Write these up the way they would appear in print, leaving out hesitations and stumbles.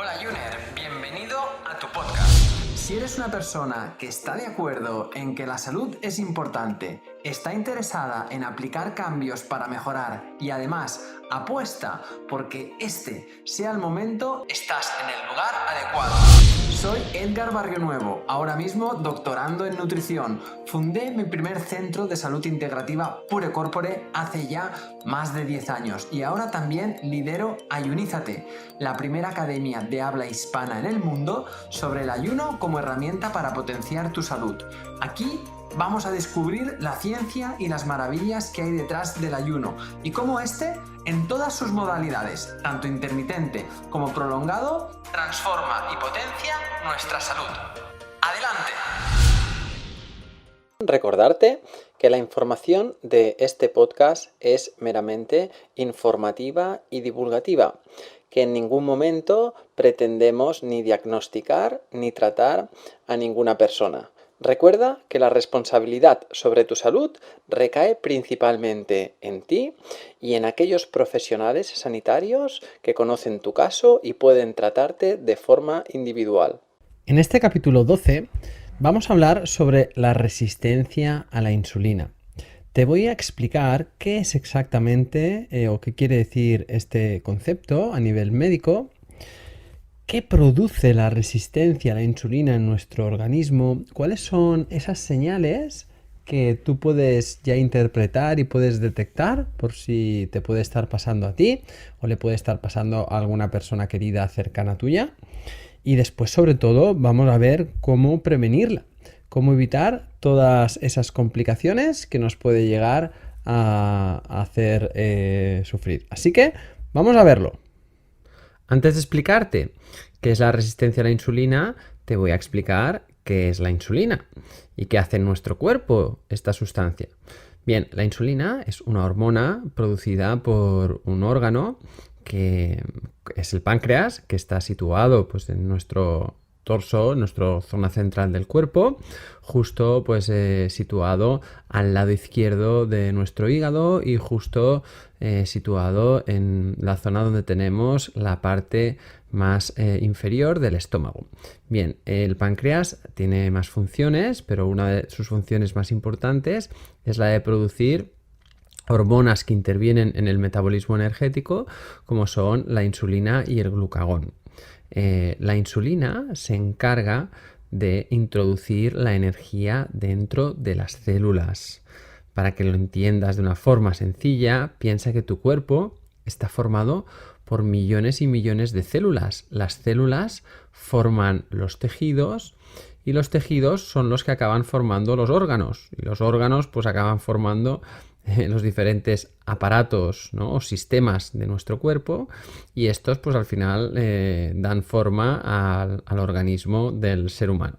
Hola Juner, bienvenido a tu podcast. Si eres una persona que está de acuerdo en que la salud es importante, está interesada en aplicar cambios para mejorar y además apuesta porque este sea el momento, estás en el lugar adecuado. Soy Edgar Barrionuevo, ahora mismo doctorando en nutrición. Fundé mi primer centro de salud integrativa Pure Corpore hace ya más de 10 años y ahora también lidero Ayunízate, la primera academia de habla hispana en el mundo sobre el ayuno como herramienta para potenciar tu salud. Aquí vamos a descubrir la ciencia y las maravillas que hay detrás del ayuno y cómo este, en todas sus modalidades, tanto intermitente como prolongado, transforma y potencia nuestra salud. ¡Adelante! Recordarte que la información de este podcast es meramente informativa y divulgativa, que en ningún momento pretendemos ni diagnosticar ni tratar a ninguna persona. Recuerda que la responsabilidad sobre tu salud recae principalmente en ti y en aquellos profesionales sanitarios que conocen tu caso y pueden tratarte de forma individual. En este capítulo 12 vamos a hablar sobre la resistencia a la insulina. Te voy a explicar qué es exactamente o qué quiere decir este concepto a nivel médico, qué produce la resistencia a la insulina en nuestro organismo, cuáles son esas señales que tú puedes ya interpretar y puedes detectar por si te puede estar pasando a ti o le puede estar pasando a alguna persona querida cercana tuya. Y después, sobre todo, vamos a ver cómo prevenirla, cómo evitar todas esas complicaciones que nos puede llegar a hacer sufrir. Así que vamos a verlo. Antes de explicarte qué es la resistencia a la insulina, te voy a explicar qué es la insulina y qué hace en nuestro cuerpo esta sustancia. Bien, la insulina es una hormona producida por un órgano que es el páncreas, que está situado pues, en nuestro torso, en nuestra zona central del cuerpo, justo pues situado al lado izquierdo de nuestro hígado y justo situado en la zona donde tenemos la parte más inferior del estómago. Bien, el páncreas tiene más funciones, pero una de sus funciones más importantes es la de producir hormonas que intervienen en el metabolismo energético, como son la insulina y el glucagón. La insulina se encarga de introducir la energía dentro de las células. Para que lo entiendas de una forma sencilla, piensa que tu cuerpo está formado por millones y millones de células. Las células forman los tejidos y los tejidos son los que acaban formando los órganos. Y los órganos pues acaban formando los diferentes aparatos, ¿no? O sistemas de nuestro cuerpo y estos pues al final dan forma al organismo del ser humano.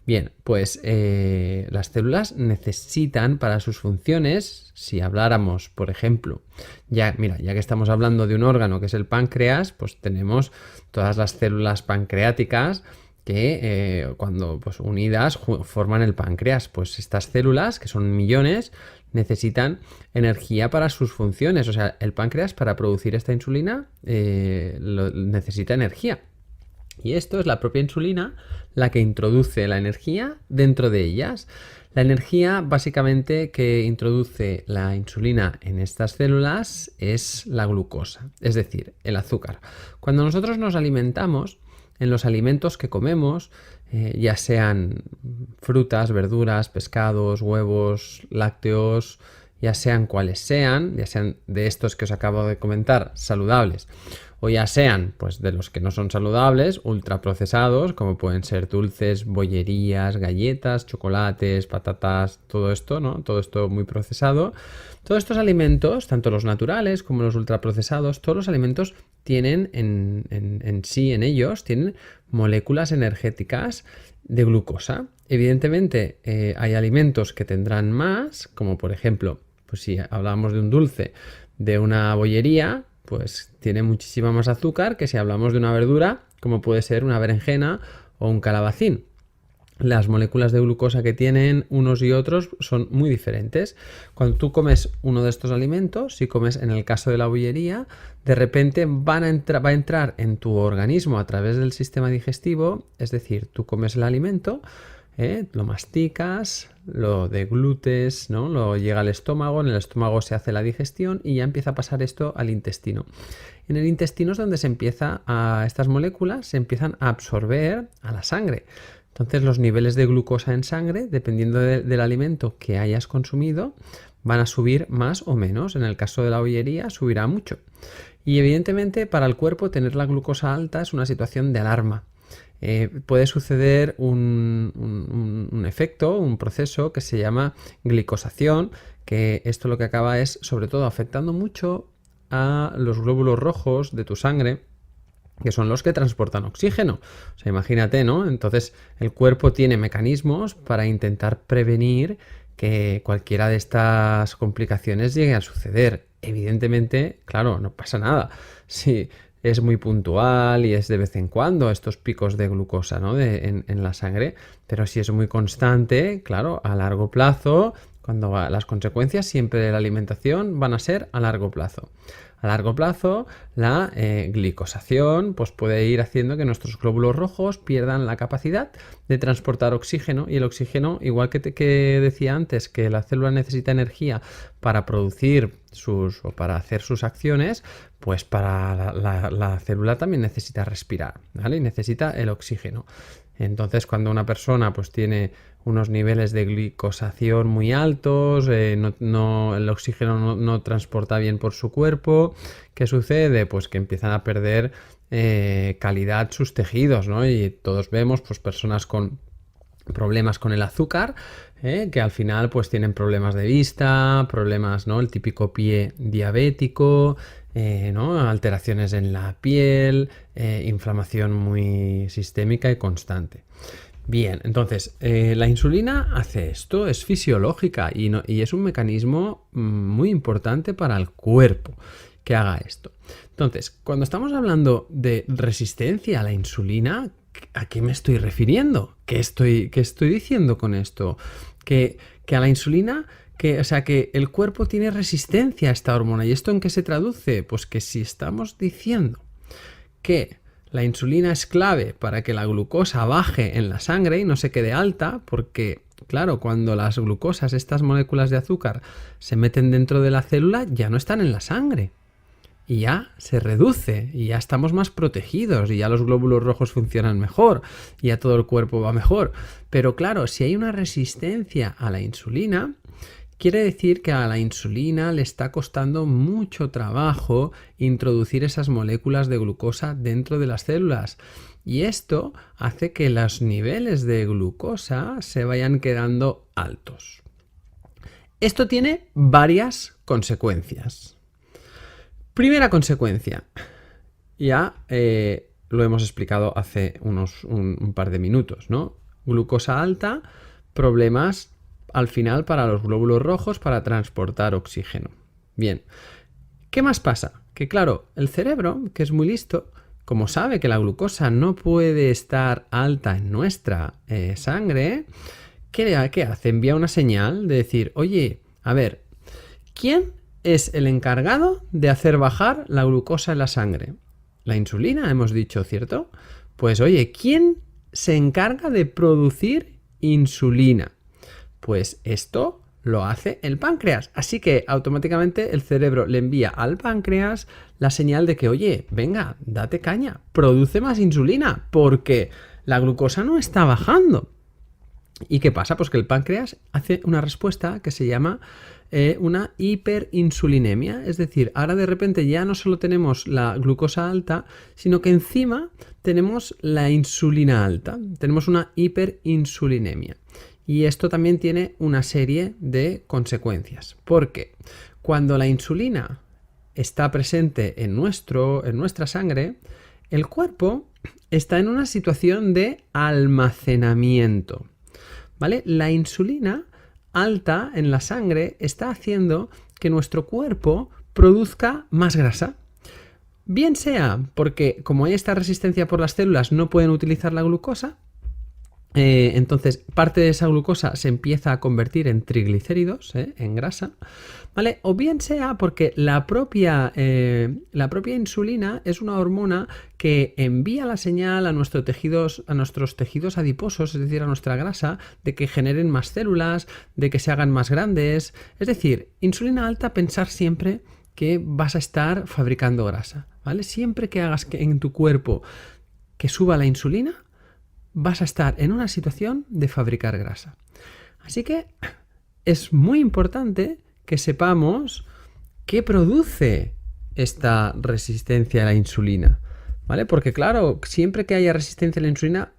Bien, pues las células necesitan para sus funciones, si habláramos, por ejemplo, ya que estamos hablando de un órgano que es el páncreas, pues tenemos todas las células pancreáticas que cuando pues, unidas forman el páncreas. Pues estas células, que son millones, necesitan energía para sus funciones. O sea, el páncreas para producir esta insulina necesita energía. Y esto es la propia insulina la que introduce la energía dentro de ellas. La energía básicamente que introduce la insulina en estas células es la glucosa, es decir, el azúcar. Cuando nosotros nos alimentamos, en los alimentos que comemos, ya sean frutas, verduras, pescados, huevos, lácteos, ya sean cuales sean, ya sean de estos que os acabo de comentar, saludables, o ya sean pues de los que no son saludables, ultraprocesados, como pueden ser dulces, bollerías, galletas, chocolates, patatas, todo esto, ¿no? Todo esto muy procesado. Todos estos alimentos, tanto los naturales como los ultraprocesados, todos los alimentos tienen en ellos, tienen moléculas energéticas de glucosa. Evidentemente, hay alimentos que tendrán más, como por ejemplo, pues si hablamos de un dulce de una bollería, pues tiene muchísima más azúcar que si hablamos de una verdura, como puede ser una berenjena o un calabacín. las moléculas de glucosa que tienen unos y otros son muy diferentes. Cuando tú comes uno de estos alimentos, si comes en el caso de la bollería, de repente va a entrar en tu organismo a través del sistema digestivo, es decir, tú comes el alimento, lo masticas, lo deglutes, ¿no? Lo llega al estómago, en el estómago se hace la digestión y ya empieza a pasar esto al intestino. En el intestino es donde estas moléculas se empiezan a absorber a la sangre. Entonces los niveles de glucosa en sangre, dependiendo del alimento que hayas consumido, van a subir más o menos. En el caso de la bollería subirá mucho. Y evidentemente para el cuerpo tener la glucosa alta es una situación de alarma. Puede suceder un efecto, un proceso que se llama glicosación, que esto lo que acaba es sobre todo afectando mucho a los glóbulos rojos de tu sangre, que son los que transportan oxígeno. O sea, imagínate, ¿no? Entonces, el cuerpo tiene mecanismos para intentar prevenir que cualquiera de estas complicaciones llegue a suceder. Evidentemente, claro, no pasa nada. Si es muy puntual y es de vez en cuando estos picos de glucosa, ¿no? en la sangre, pero si es muy constante, claro, a largo plazo, las consecuencias siempre de la alimentación van a ser a largo plazo. A largo plazo, la glicosación pues puede ir haciendo que nuestros glóbulos rojos pierdan la capacidad de transportar oxígeno, y el oxígeno, igual que decía antes, que la célula necesita energía para producir o para hacer sus acciones, pues para la célula también necesita respirar, ¿vale? Y necesita el oxígeno. Entonces, cuando una persona pues tiene unos niveles de glicosación muy altos, el oxígeno no transporta bien por su cuerpo, ¿qué sucede? Pues que empiezan a perder calidad sus tejidos, ¿no? Y todos vemos pues personas con problemas con el azúcar, que al final pues tienen problemas de vista, problemas, ¿no? El típico pie diabético, ¿no? Alteraciones en la piel, inflamación muy sistémica y constante. Bien, entonces la insulina hace esto, es fisiológica y es un mecanismo muy importante para el cuerpo que haga esto. Entonces, cuando estamos hablando de resistencia a la insulina, ¿a qué me estoy refiriendo? ¿Qué estoy diciendo con esto? Que a la insulina, que el cuerpo tiene resistencia a esta hormona. ¿Y esto en qué se traduce? Pues que si estamos diciendo que la insulina es clave para que la glucosa baje en la sangre y no se quede alta, porque, claro, cuando las glucosas, estas moléculas de azúcar, se meten dentro de la célula, ya no están en la sangre. Y ya se reduce, y ya estamos más protegidos, y ya los glóbulos rojos funcionan mejor, y ya todo el cuerpo va mejor. Pero claro, si hay una resistencia a la insulina, quiere decir que a la insulina le está costando mucho trabajo introducir esas moléculas de glucosa dentro de las células. Y esto hace que los niveles de glucosa se vayan quedando altos. Esto tiene varias consecuencias. Primera consecuencia, ya lo hemos explicado hace un par de minutos, ¿no? Glucosa alta, problemas al final para los glóbulos rojos para transportar oxígeno. Bien, ¿qué más pasa? Que claro, el cerebro, que es muy listo, como sabe que la glucosa no puede estar alta en nuestra sangre, ¿qué hace? Envía una señal de decir, oye, a ver, ¿quién es el encargado de hacer bajar la glucosa en la sangre? La insulina, hemos dicho, ¿cierto? Pues oye, ¿quién se encarga de producir insulina? Pues esto lo hace el páncreas. Así que automáticamente el cerebro le envía al páncreas la señal de que, oye, venga, date caña, produce más insulina, porque la glucosa no está bajando. ¿Y qué pasa? Pues que el páncreas hace una respuesta que se llama una hiperinsulinemia. Es decir, ahora de repente ya no solo tenemos la glucosa alta, sino que encima tenemos la insulina alta. Tenemos una hiperinsulinemia. Y esto también tiene una serie de consecuencias. Porque cuando la insulina está presente en nuestra sangre, el cuerpo está en una situación de almacenamiento. ¿Vale? La insulina alta en la sangre está haciendo que nuestro cuerpo produzca más grasa. Bien sea porque como hay esta resistencia por las células no pueden utilizar la glucosa, Entonces, parte de esa glucosa se empieza a convertir en triglicéridos, en grasa, ¿vale? O bien sea porque la propia insulina es una hormona que envía la señal a nuestros tejidos adiposos, es decir, a nuestra grasa, de que generen más células, de que se hagan más grandes. Es decir, insulina alta, pensar siempre que vas a estar fabricando grasa, ¿vale? Siempre que hagas que en tu cuerpo que suba la insulina, vas a estar en una situación de fabricar grasa. Así que es muy importante que sepamos qué produce esta resistencia a la insulina, ¿vale? Porque claro, siempre que haya resistencia a la insulina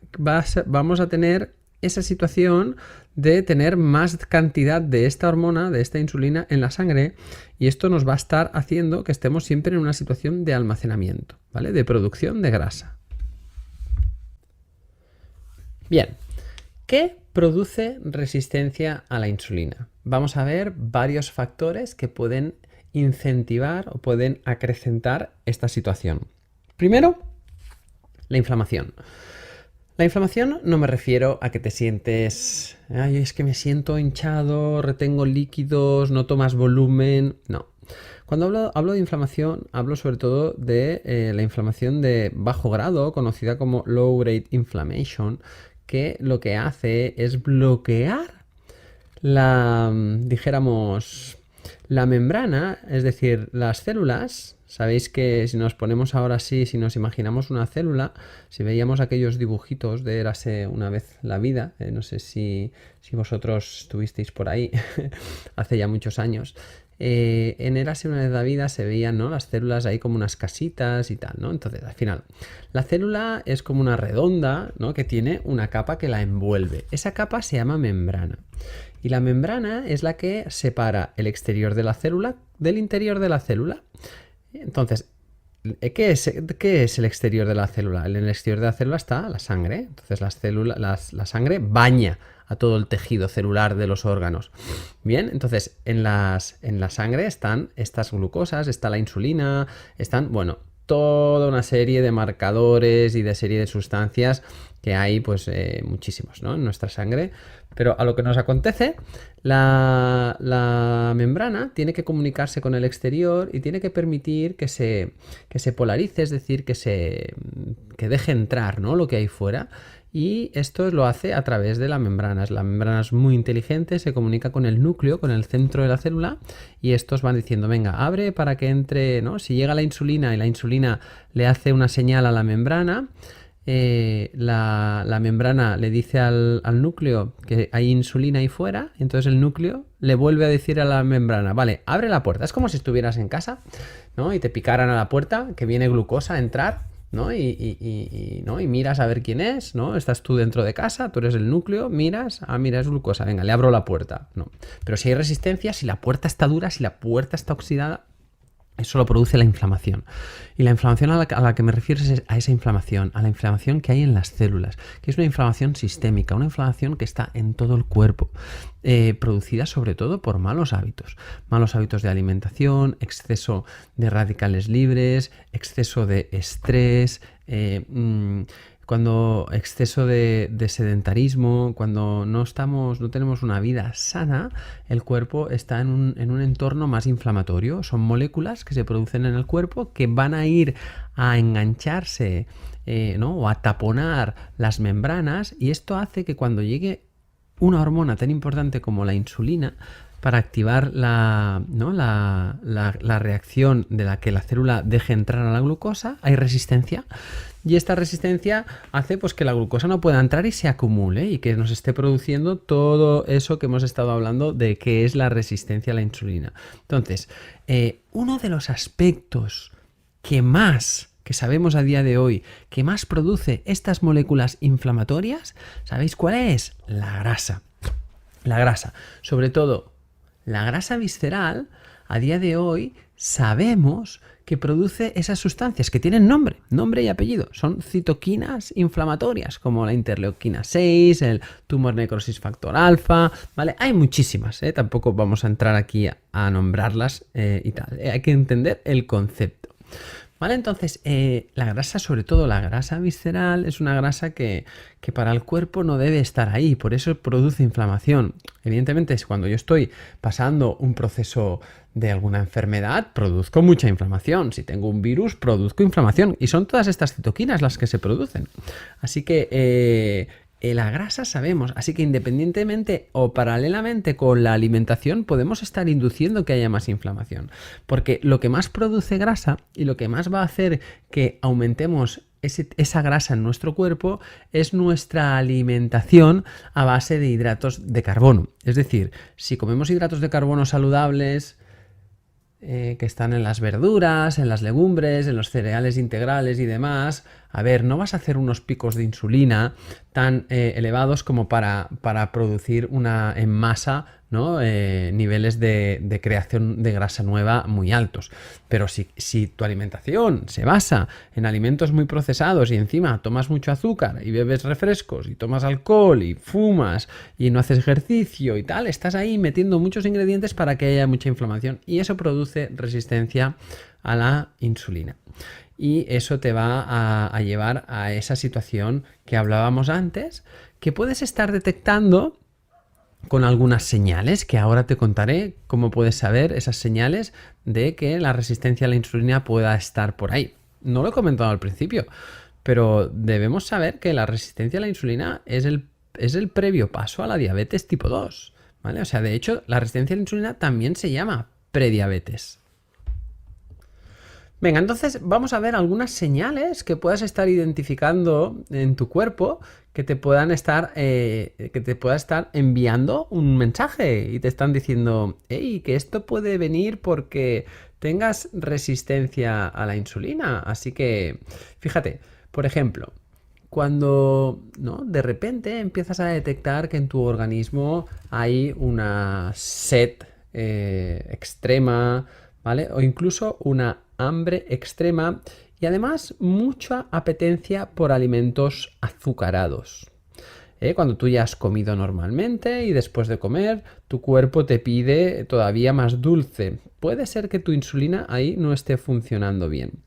vamos a tener esa situación de tener más cantidad de esta hormona, de esta insulina en la sangre, y esto nos va a estar haciendo que estemos siempre en una situación de almacenamiento, ¿vale? De producción de grasa. Bien, ¿qué produce resistencia a la insulina? Vamos a ver varios factores que pueden incentivar o pueden acrecentar esta situación. Primero, la inflamación. La inflamación no me refiero a que te sientes, ay, es que me siento hinchado, retengo líquidos, noto más volumen, no. Cuando hablo de inflamación, hablo sobre todo de la inflamación de bajo grado, conocida como low grade inflammation, que lo que hace es bloquear la membrana, es decir, las células. Sabéis que si nos ponemos ahora así, si nos imaginamos una célula, si veíamos aquellos dibujitos de Érase una vez la vida, no sé si vosotros estuvisteis por ahí hace ya muchos años, en Érase una vez la vida se veían, ¿no?, las células ahí como unas casitas y tal, ¿no? Entonces, al final, la célula es como una redonda, ¿no?, que tiene una capa que la envuelve. Esa capa se llama membrana. Y la membrana es la que separa el exterior de la célula del interior de la célula. Entonces, ¿qué es el exterior de la célula? En el exterior de la célula está la sangre. Entonces, la sangre baña a todo el tejido celular de los órganos. Bien, entonces en la sangre están estas glucosas, está la insulina, están, bueno, toda una serie de marcadores y de serie de sustancias que hay, pues muchísimos, ¿no?, en nuestra sangre. Pero a lo que nos acontece, la membrana tiene que comunicarse con el exterior y tiene que permitir que se polarice, es decir, que deje entrar, ¿no?, lo que hay fuera. Y esto lo hace a través de las membranas. La membrana es muy inteligente, se comunica con el núcleo, con el centro de la célula, y estos van diciendo, venga, abre para que entre, ¿no? Si llega la insulina y la insulina le hace una señal a la membrana, la membrana le dice al núcleo que hay insulina ahí fuera, entonces el núcleo le vuelve a decir a la membrana, vale, abre la puerta. Es como si estuvieras en casa, ¿no?, y te picaran a la puerta, que viene glucosa a entrar, ¿no? Y miras a ver quién es, ¿no? Estás tú dentro de casa, tú eres el núcleo, miras, mira, es glucosa, venga, le abro la puerta, ¿no? Pero si hay resistencia, si la puerta está dura, si la puerta está oxidada, eso lo produce la inflamación. Y la inflamación a la que me refiero es a esa inflamación, a la inflamación que hay en las células, que es una inflamación sistémica, una inflamación que está en todo el cuerpo, producida sobre todo por malos hábitos de alimentación, exceso de radicales libres, exceso de estrés, cuando exceso de sedentarismo, cuando no tenemos una vida sana, el cuerpo está en un entorno más inflamatorio. Son moléculas que se producen en el cuerpo que van a ir a engancharse, ¿no?, o a taponar las membranas, y esto hace que cuando llegue una hormona tan importante como la insulina, para activar la reacción de la que la célula deje entrar a la glucosa, hay resistencia. Y esta resistencia hace, pues, que la glucosa no pueda entrar y se acumule, y que nos esté produciendo todo eso que hemos estado hablando de que es la resistencia a la insulina. Entonces, uno de los aspectos que sabemos a día de hoy, que más produce estas moléculas inflamatorias, ¿sabéis cuál es? La grasa. La grasa. Sobre todo, la grasa visceral, a día de hoy, sabemos que produce esas sustancias que tienen nombre y apellido. Son citoquinas inflamatorias, como la interleuquina 6, el tumor necrosis factor alfa, ¿vale? Hay muchísimas, tampoco vamos a entrar aquí a nombrarlas y tal. Hay que entender el concepto, ¿Vale? Entonces, la grasa, sobre todo la grasa visceral, es una grasa que para el cuerpo no debe estar ahí, por eso produce inflamación. Evidentemente, cuando yo estoy pasando un proceso de alguna enfermedad, produzco mucha inflamación. Si tengo un virus, produzco inflamación. Y son todas estas citoquinas las que se producen. Así que la grasa sabemos. Así que independientemente o paralelamente con la alimentación, podemos estar induciendo que haya más inflamación. Porque lo que más produce grasa y lo que más va a hacer que aumentemos esa grasa en nuestro cuerpo es nuestra alimentación a base de hidratos de carbono. Es decir, si comemos hidratos de carbono saludables, que están en las verduras, en las legumbres, en los cereales integrales y demás, a ver, no vas a hacer unos picos de insulina tan elevados como para producir en masa, ¿no? Niveles de creación de grasa nueva muy altos. Pero si tu alimentación se basa en alimentos muy procesados y encima tomas mucho azúcar y bebes refrescos y tomas alcohol y fumas y no haces ejercicio y tal, estás ahí metiendo muchos ingredientes para que haya mucha inflamación y eso produce resistencia a la insulina. Y eso te va a llevar a esa situación que hablábamos antes, que puedes estar detectando con algunas señales, que ahora te contaré cómo puedes saber esas señales de que la resistencia a la insulina pueda estar por ahí. No lo he comentado al principio, pero debemos saber que la resistencia a la insulina es el previo paso a la diabetes tipo 2, ¿vale? O sea, de hecho, la resistencia a la insulina también se llama prediabetes. Venga, entonces vamos a ver algunas señales que puedas estar identificando en tu cuerpo que te pueda estar enviando un mensaje y te están diciendo, hey, que esto puede venir porque tengas resistencia a la insulina. Así que, fíjate, por ejemplo, cuando, ¿no?, de repente empiezas a detectar que en tu organismo hay una sed extrema, ¿vale? O incluso una hambre extrema y además mucha apetencia por alimentos azucarados. Cuando tú ya has comido normalmente y después de comer tu cuerpo te pide todavía más dulce. Puede ser que tu insulina ahí no esté funcionando bien.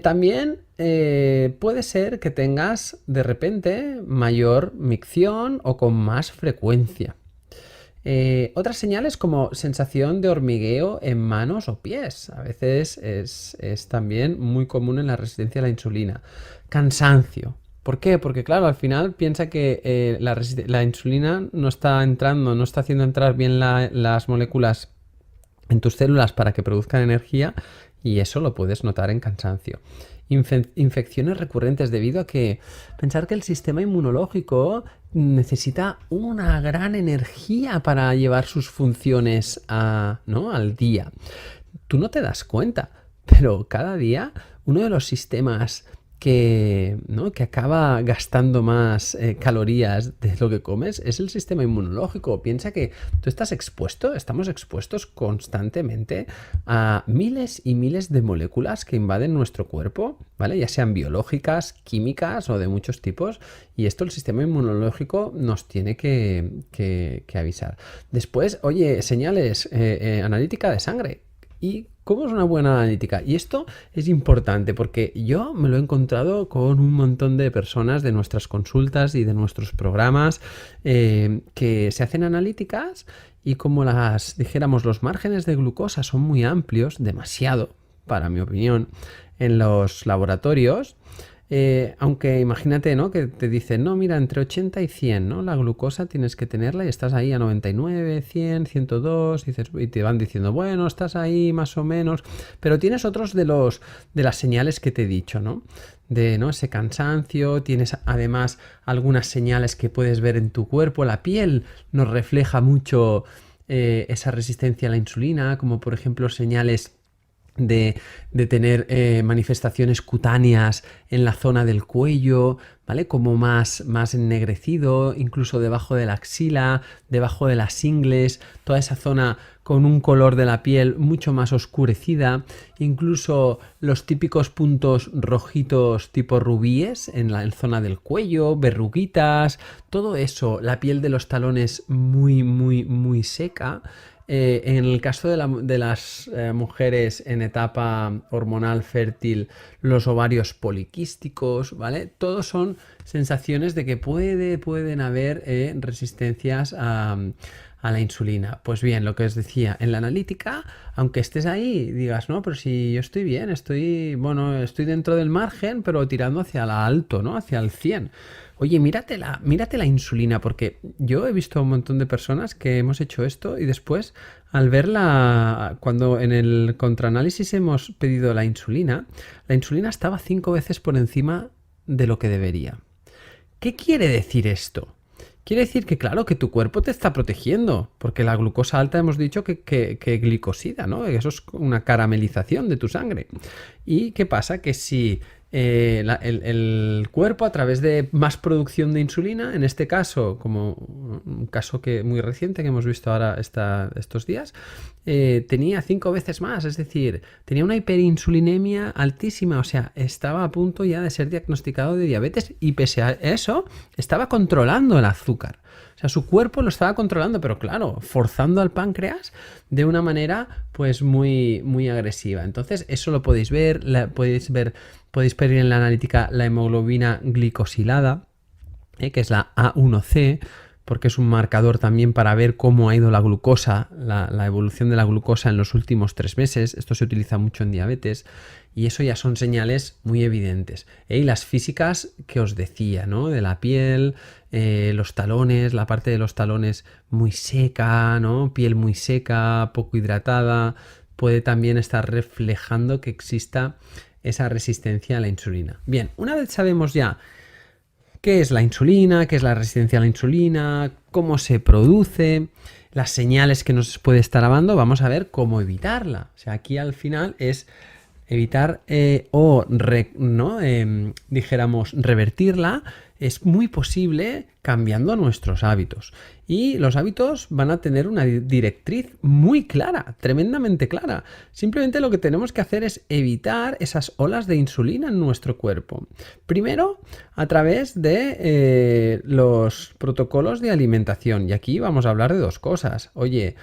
También puede ser que tengas de repente mayor micción o con más frecuencia. Otras señales como sensación de hormigueo en manos o pies. A veces es también muy común en la resistencia a la insulina. Cansancio. ¿Por qué? Porque claro, al final piensa que la insulina no está haciendo entrar bien las moléculas en tus células para que produzcan energía y eso lo puedes notar en cansancio. Infecciones recurrentes debido a que pensar que el sistema inmunológico necesita una gran energía para llevar sus funciones al día. Tú no te das cuenta, pero cada día uno de los sistemas que acaba gastando más calorías de lo que comes es el sistema inmunológico. Piensa que estamos expuestos constantemente a miles y miles de moléculas que invaden nuestro cuerpo, ¿vale? Ya sean biológicas, químicas o de muchos tipos, y esto el sistema inmunológico nos tiene que avisar. Después, oye, señales, analítica de sangre. ¿Y cómo es una buena analítica? Y esto es importante porque yo me lo he encontrado con un montón de personas de nuestras consultas y de nuestros programas que se hacen analíticas y como los márgenes de glucosa son muy amplios, demasiado, para mi opinión, en los laboratorios. Aunque imagínate, ¿no?, que te dicen, no, mira, entre 80 y 100, ¿no?, la glucosa tienes que tenerla y estás ahí a 99, 100, 102 y te van diciendo, bueno, estás ahí más o menos, pero tienes otros de las señales que te he dicho, ¿no? ¿No?, ese cansancio, tienes además algunas señales que puedes ver en tu cuerpo, la piel nos refleja mucho esa resistencia a la insulina, como por ejemplo señales de tener manifestaciones cutáneas en la zona del cuello, ¿vale? Como más ennegrecido, incluso debajo de la axila, debajo de las ingles, toda esa zona con un color de la piel mucho más oscurecida, incluso los típicos puntos rojitos tipo rubíes en la zona del cuello, verruguitas, todo eso, la piel de los talones muy, muy, muy seca. En el caso de las mujeres en etapa hormonal fértil, los ovarios poliquísticos, ¿vale? Todos son sensaciones de que pueden haber resistencias a la insulina. Pues bien, lo que os decía, en la analítica, aunque estés ahí, digas, no, pero si yo estoy bien, estoy dentro del margen, pero tirando hacia la alto, ¿no? Hacia el 100. Oye, mírate la insulina, porque yo he visto a un montón de personas que hemos hecho esto y después, al verla, cuando en el contraanálisis hemos pedido la insulina estaba 5 veces por encima de lo que debería. ¿Qué quiere decir esto? Quiere decir que, claro, que tu cuerpo te está protegiendo, porque la glucosa alta hemos dicho que glicosida, ¿no? Eso es una caramelización de tu sangre. ¿Y qué pasa? Que si el cuerpo, a través de más producción de insulina, en este caso, como un caso muy reciente que hemos visto ahora estos días, tenía 5 veces más, es decir, tenía una hiperinsulinemia altísima, o sea, estaba a punto ya de ser diagnosticado de diabetes y pese a eso estaba controlando el azúcar. O sea, su cuerpo lo estaba controlando, pero claro, forzando al páncreas de una manera pues muy, muy agresiva. Entonces, eso lo podéis ver, podéis ver en la analítica la hemoglobina glicosilada, que es la A1C, porque es un marcador también para ver cómo ha ido la glucosa, la evolución de la glucosa en los últimos 3 meses. Esto se utiliza mucho en diabetes y eso ya son señales muy evidentes. Y las físicas que os decía, ¿no? De la piel, los talones, la parte de los talones muy seca, ¿no? Piel muy seca, poco hidratada, puede también estar reflejando que exista esa resistencia a la insulina. Bien, una vez sabemos ya qué es la insulina, qué es la resistencia a la insulina, cómo se produce, las señales que nos puede estar dando, vamos a ver cómo evitarla. O sea, aquí al final es evitar dijéramos revertirla. Es muy posible cambiando nuestros hábitos. Y los hábitos van a tener una directriz muy clara, tremendamente clara. Simplemente lo que tenemos que hacer es evitar esas olas de insulina en nuestro cuerpo. Primero, a través de los protocolos de alimentación. Y aquí vamos a hablar de 2 cosas. Oye,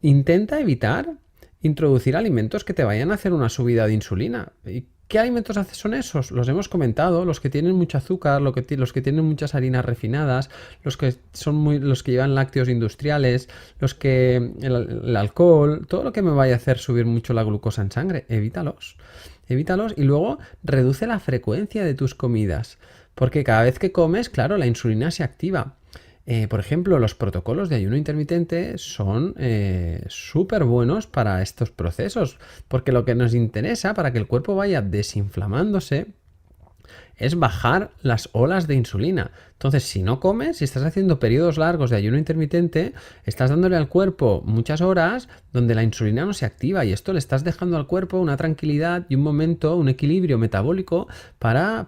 intenta evitar introducir alimentos que te vayan a hacer una subida de insulina. ¿Y qué alimentos son esos? Los hemos comentado, los que tienen mucho azúcar, los que tienen muchas harinas refinadas, los que llevan lácteos industriales, el alcohol, todo lo que me vaya a hacer subir mucho la glucosa en sangre, evítalos y luego reduce la frecuencia de tus comidas, porque cada vez que comes, claro, la insulina se activa. Por ejemplo, los protocolos de ayuno intermitente son súper buenos para estos procesos, porque lo que nos interesa para que el cuerpo vaya desinflamándose es bajar las olas de insulina. Entonces, si no comes, si estás haciendo periodos largos de ayuno intermitente, estás dándole al cuerpo muchas horas donde la insulina no se activa y esto le estás dejando al cuerpo una tranquilidad y un momento, un equilibrio metabólico para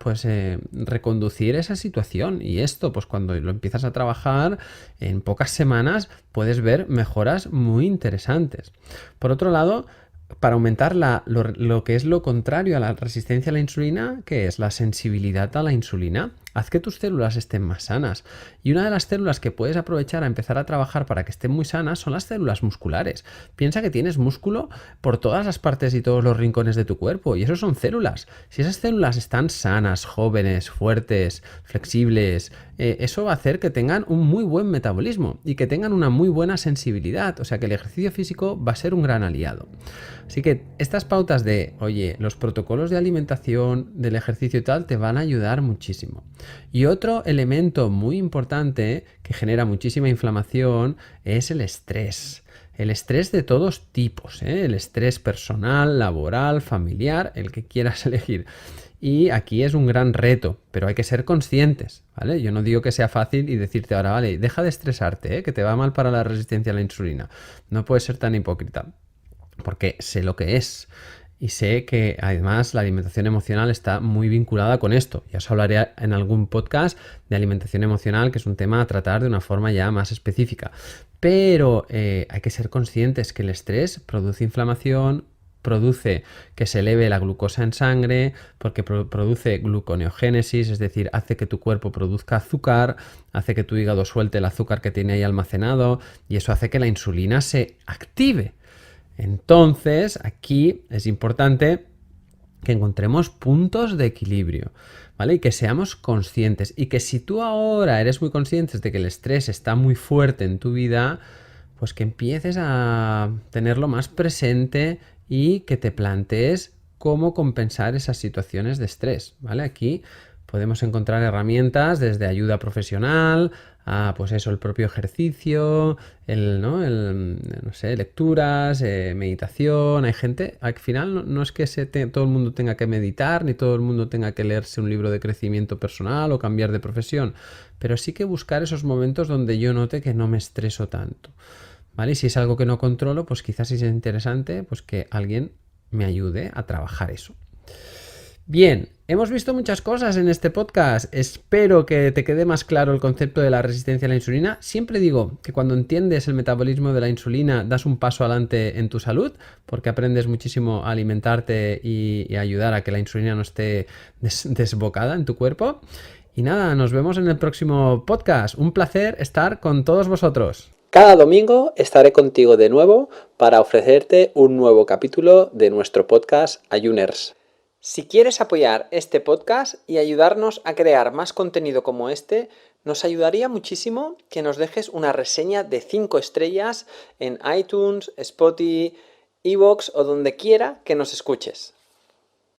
reconducir esa situación. Y esto, pues cuando lo empiezas a trabajar, en pocas semanas puedes ver mejoras muy interesantes. Por otro lado, para aumentar lo que es lo contrario a la resistencia a la insulina, que es la sensibilidad a la insulina, haz que tus células estén más sanas. Y una de las células que puedes aprovechar a empezar a trabajar para que estén muy sanas son las células musculares. Piensa que tienes músculo por todas las partes y todos los rincones de tu cuerpo, y eso son células. Si esas células están sanas, jóvenes, fuertes, flexibles, eso va a hacer que tengan un muy buen metabolismo y que tengan una muy buena sensibilidad. O sea que el ejercicio físico va a ser un gran aliado. Así que estas pautas los protocolos de alimentación, del ejercicio y tal, te van a ayudar muchísimo. Y otro elemento muy importante que genera muchísima inflamación es el estrés. El estrés de todos tipos, el estrés personal, laboral, familiar, el que quieras elegir. Y aquí es un gran reto, pero hay que ser conscientes, ¿vale? Yo no digo que sea fácil y decirte ahora, vale, deja de estresarte, que te va mal para la resistencia a la insulina. No puedes ser tan hipócrita, porque sé lo que es. Y sé que además la alimentación emocional está muy vinculada con esto. Ya os hablaré en algún podcast de alimentación emocional, que es un tema a tratar de una forma ya más específica. Pero hay que ser conscientes que el estrés produce inflamación, produce que se eleve la glucosa en sangre, porque produce gluconeogénesis, es decir, hace que tu cuerpo produzca azúcar, hace que tu hígado suelte el azúcar que tiene ahí almacenado y eso hace que la insulina se active. Entonces, aquí es importante que encontremos puntos de equilibrio, ¿vale? Y que seamos conscientes. Y que si tú ahora eres muy consciente de que el estrés está muy fuerte en tu vida, pues que empieces a tenerlo más presente y que te plantees cómo compensar esas situaciones de estrés, ¿vale? Aquí podemos encontrar herramientas desde ayuda profesional a, pues eso, el propio ejercicio, no sé, lecturas, meditación. Hay gente, al final no es que todo el mundo tenga que meditar, ni todo el mundo tenga que leerse un libro de crecimiento personal o cambiar de profesión, pero sí que buscar esos momentos donde yo note que no me estreso tanto, ¿vale? Y si es algo que no controlo, pues quizás sí es interesante pues que alguien me ayude a trabajar eso. Bien, hemos visto muchas cosas en este podcast. Espero que te quede más claro el concepto de la resistencia a la insulina. Siempre digo que cuando entiendes el metabolismo de la insulina das un paso adelante en tu salud, porque aprendes muchísimo a alimentarte y a ayudar a que la insulina no esté desbocada en tu cuerpo. Y nada, nos vemos en el próximo podcast. Un placer estar con todos vosotros. Cada domingo estaré contigo de nuevo para ofrecerte un nuevo capítulo de nuestro podcast Ayuners. Si quieres apoyar este podcast y ayudarnos a crear más contenido como este, nos ayudaría muchísimo que nos dejes una reseña de 5 estrellas en iTunes, Spotify, iVoox o donde quiera que nos escuches.